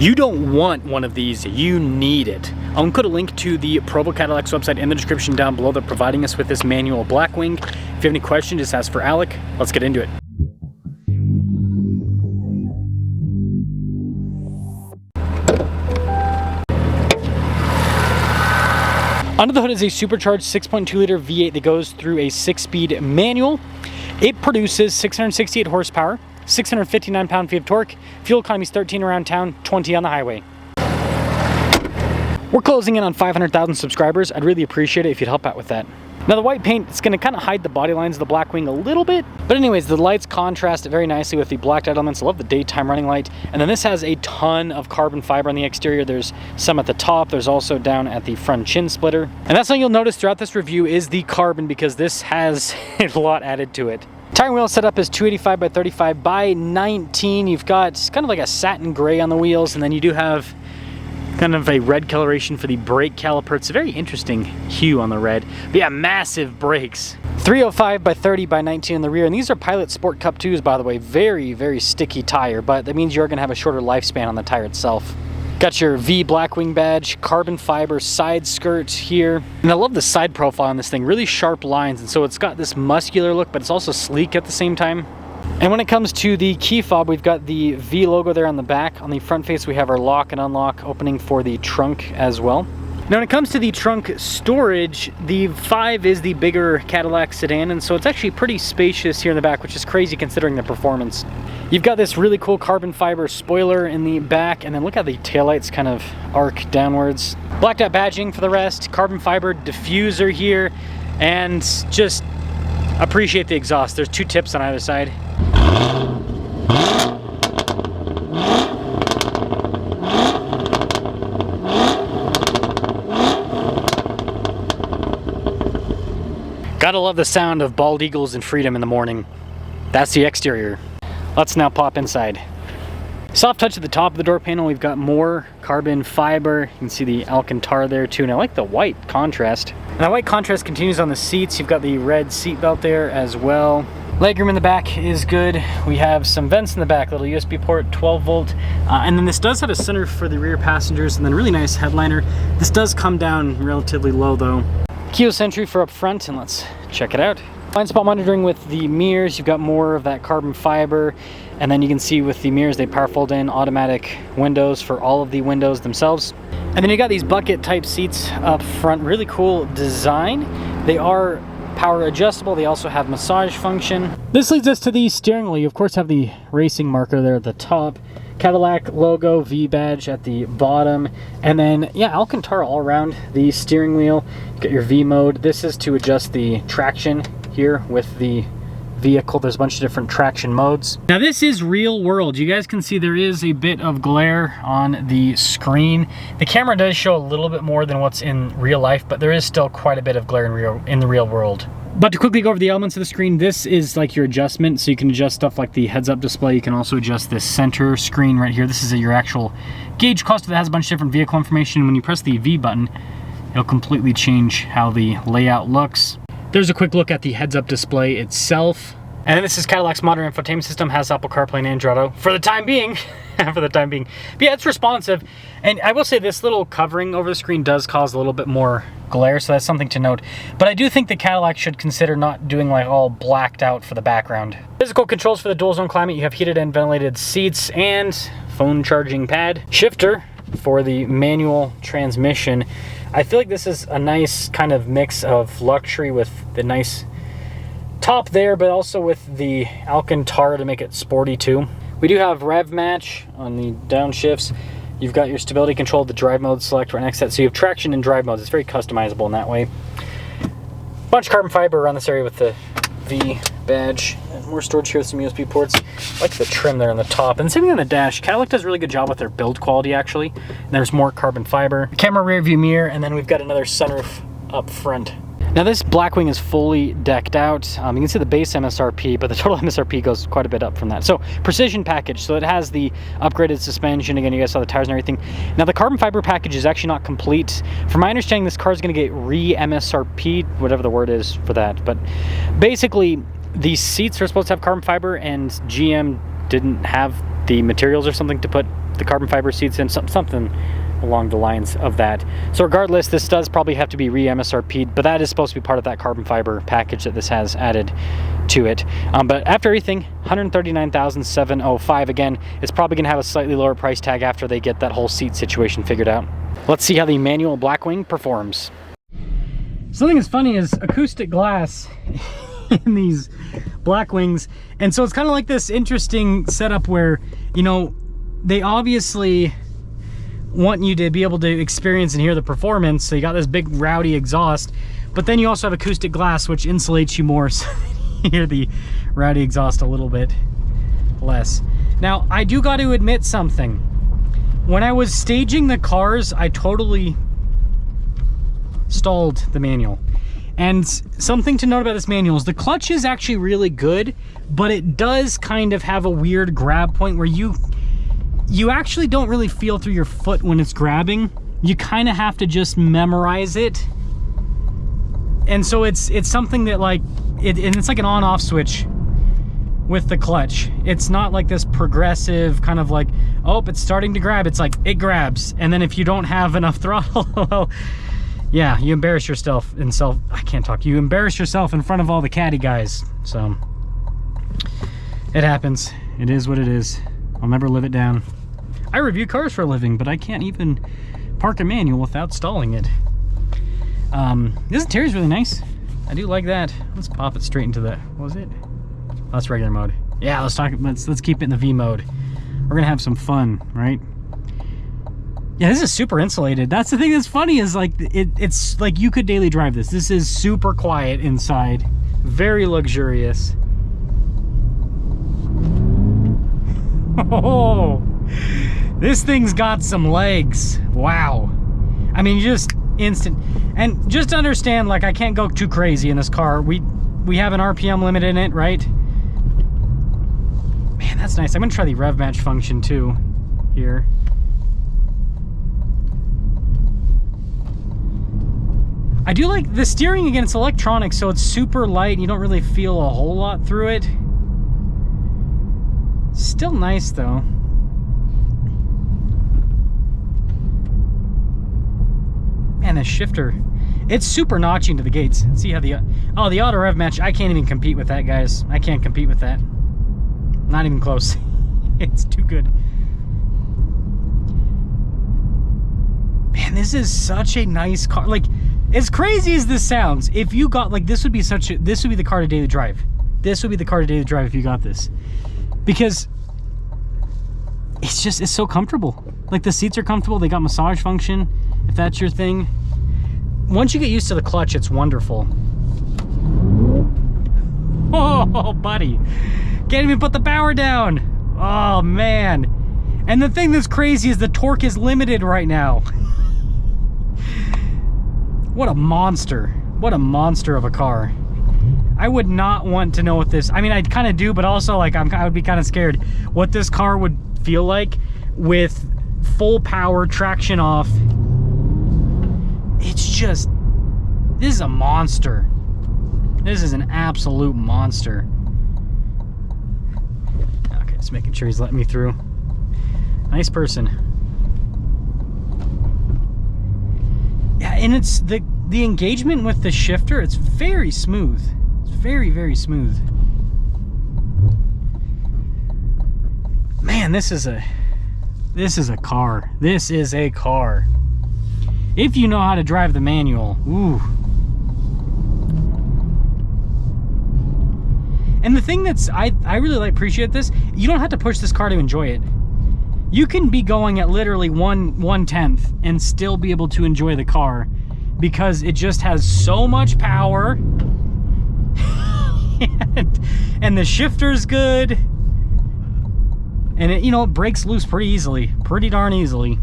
You don't want one of these, you need it. I'll include a link to the Provo Cadillac's website in the description down below. They're providing us with this manual Blackwing. If you have any questions, just ask for Alec. Let's get into it. Under the hood is a supercharged 6.2 liter V8 that goes through a 6-speed manual. It produces 668 horsepower, 659 pound-feet of torque. Fuel economy is 13 around town, 20 on the highway. We're closing in on 500,000 subscribers. I'd really appreciate it if you'd help out with that. Now the white paint is going to kind of hide the body lines of the Blackwing a little bit, but anyways, the lights contrast very nicely with the blacked out elements. I love the daytime running light. And then this has a ton of carbon fiber on the exterior. There's some at the top. There's also down at the front chin splitter. And that's something you'll notice throughout this review is the carbon, because this has a lot added to it. Tire wheel setup is 285 by 35 by 19. You've got kind of like a satin gray on the wheels, and then you do have kind of a red coloration for the brake caliper. It's a very interesting hue on the red. But yeah, massive brakes. 305 by 30 by 19 in the rear, and these are Pilot Sport Cup 2s, by the way. Very, very sticky tire, but that means you're going to have a shorter lifespan on the tire itself. Got your V Blackwing badge, carbon fiber side skirt here. And I love the side profile on this thing, really sharp lines, and so it's got this muscular look, but it's also sleek at the same time. And when it comes to the key fob, we've got the V logo there on the back. On the front face, we have our lock and unlock opening for the trunk as well. Now when it comes to the trunk storage, the 5 is the bigger Cadillac sedan, and so it's actually pretty spacious here in the back, which is crazy considering the performance. You've got this really cool carbon fiber spoiler in the back, and then look how the taillights kind of arc downwards. Blacked out badging for the rest, carbon fiber diffuser here, and just appreciate the exhaust. There's 2 tips on either side. Gotta love the sound of bald eagles and freedom in the morning. That's the exterior. Let's now pop inside. Soft touch at the top of the door panel. We've got more carbon fiber. You can see the Alcantara there too, and I like the white contrast. And that white contrast continues on the seats. You've got the red seat belt there as well. Legroom in the back is good. We have some vents in the back, little USB port, 12 volt. And then this does have a sunroof for the rear passengers, and then really nice headliner. This does come down relatively low though. Keyless entry for up front, and let's check it out. Blind spot monitoring with the mirrors. You've got more of that carbon fiber, and then you can see with the mirrors, they power fold in, automatic windows for all of the windows themselves. And then you got these bucket type seats up front. Really cool design. They are power adjustable. They also have massage function. This leads us to the steering wheel. You of course have the racing marker there at the top. Cadillac logo, V badge at the bottom, and then yeah, Alcantara all around the steering wheel. You got your V mode. This is to adjust the traction here with the vehicle. There's a bunch of different traction modes. Now this is real world. You guys can see there is a bit of glare on the screen. The camera does show a little bit more than what's in real life, but there is still quite a bit of glare in the real world. But to quickly go over the elements of the screen, this is like your adjustment, so you can adjust stuff like the heads-up display. You can also adjust this center screen right here. This is your actual gauge cluster that has a bunch of different vehicle information. When you press the V button, it'll completely change how the layout looks. There's a quick look at the heads-up display itself. And then this is Cadillac's modern infotainment system, has Apple CarPlay and Android Auto for the time being. For the time being. But yeah, it's responsive. And I will say this little covering over the screen does cause a little bit more glare, so that's something to note. But I do think the Cadillac should consider not doing like all blacked out for the background. Physical controls for the dual zone climate. You have heated and ventilated seats and phone charging pad. Shifter for the manual transmission. I feel like this is a nice kind of mix of luxury with the nice top there, but also with the Alcantara to make it sporty too. We do have rev match on the downshifts. You've got your stability control, the drive mode select right next to that. So you have traction and drive modes. It's very customizable in that way. Bunch of carbon fiber around this area with the V badge. And more storage here with some USB ports. I like the trim there on the top. And same thing on the dash. Cadillac does a really good job with their build quality actually. And there's more carbon fiber. Camera rear view mirror, and then we've got another sunroof up front. Now this Blackwing is fully decked out. You can see the base MSRP, but the total MSRP goes quite a bit up from that. So precision package, so it has the upgraded suspension. Again, you guys saw the tires and everything. Now the carbon fiber package is actually not complete. From my understanding, this car is going to get re-MSRP, whatever the word is for that. But basically, the seats are supposed to have carbon fiber, and GM didn't have the materials or something to put the carbon fiber seats in, something along the lines of that. So regardless, this does probably have to be re-MSRP'd, but that is supposed to be part of that carbon fiber package that this has added to it. But after everything, $139,705. Again, it's probably gonna have a slightly lower price tag after they get that whole seat situation figured out. Let's see how the manual Blackwing performs. Something that's funny is acoustic glass in these Blackwings, and so it's kind of like this interesting setup where, you know, they obviously want you to be able to experience and hear the performance. So you got this big rowdy exhaust, but then you also have acoustic glass, which insulates you more, so you hear the rowdy exhaust a little bit less. Now, I do got to admit something. When I was staging the cars, I totally stalled the manual. And something to note about this manual is the clutch is actually really good, but it does kind of have a weird grab point where you actually don't really feel through your foot when it's grabbing. You kind of have to just memorize it. And so it's something that like, and it's like an on-off switch with the clutch. It's not like this progressive kind of like, oh, it's starting to grab. It's like, it grabs. And then if you don't have enough throttle, well, yeah, you embarrass yourself you embarrass yourself in front of all the caddy guys. So it happens. It is what it is. I'll never live it down. I review cars for a living, but I can't even park a manual without stalling it. This interior is really nice. I do like that. Let's pop it straight into the, what was it? Oh, that's regular mode. Yeah, let's keep it in the V mode. We're gonna have some fun, right? Yeah, this is super insulated. That's the thing that's funny is like, it's like you could daily drive this. This is super quiet inside, very luxurious. Oh, this thing's got some legs. Wow. I mean, just instant. And just understand, like, I can't go too crazy in this car. We have an RPM limit in it, right? Man, that's nice. I'm gonna try the rev match function too here. I do like the steering. Again, it's electronic, so it's super light. You don't really feel a whole lot through it. Still nice though. Man, this shifter, it's super notching to the gates. See how the auto rev match, I can't even compete with that, guys. I can't compete with that. Not even close. It's too good. Man, this is such a nice car. Like, as crazy as this sounds, if you got, like, this would be the car to daily drive. This would be the car to daily drive if you got this. Because it's so comfortable. Like, the seats are comfortable. They got massage function, if that's your thing. Once you get used to the clutch, it's wonderful. Oh, buddy. Can't even put the power down. Oh, man. And the thing that's crazy is the torque is limited right now. What a monster. What a monster of a car. I would not want to know what this, I mean, I kind of do, but also like I would be kind of scared what this car would feel like with full power, traction off. It's just, this is a monster. This is an absolute monster. Okay, just making sure he's letting me through. Nice person. Yeah, and it's the engagement with the shifter, it's very smooth. It's very, very smooth. Man, this is a car. This is a car. If you know how to drive the manual, ooh. And the thing that's, I really appreciate this, you don't have to push this car to enjoy it. You can be going at literally 1/10 and still be able to enjoy the car because it just has so much power. and the shifter's good. And it, you know, it breaks loose pretty easily, pretty darn easily.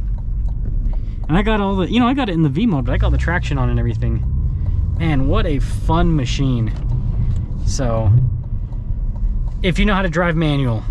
And I got all the, you know, I got it in the V mode, but I got the traction on and everything. Man, what a fun machine. So, if you know how to drive manual,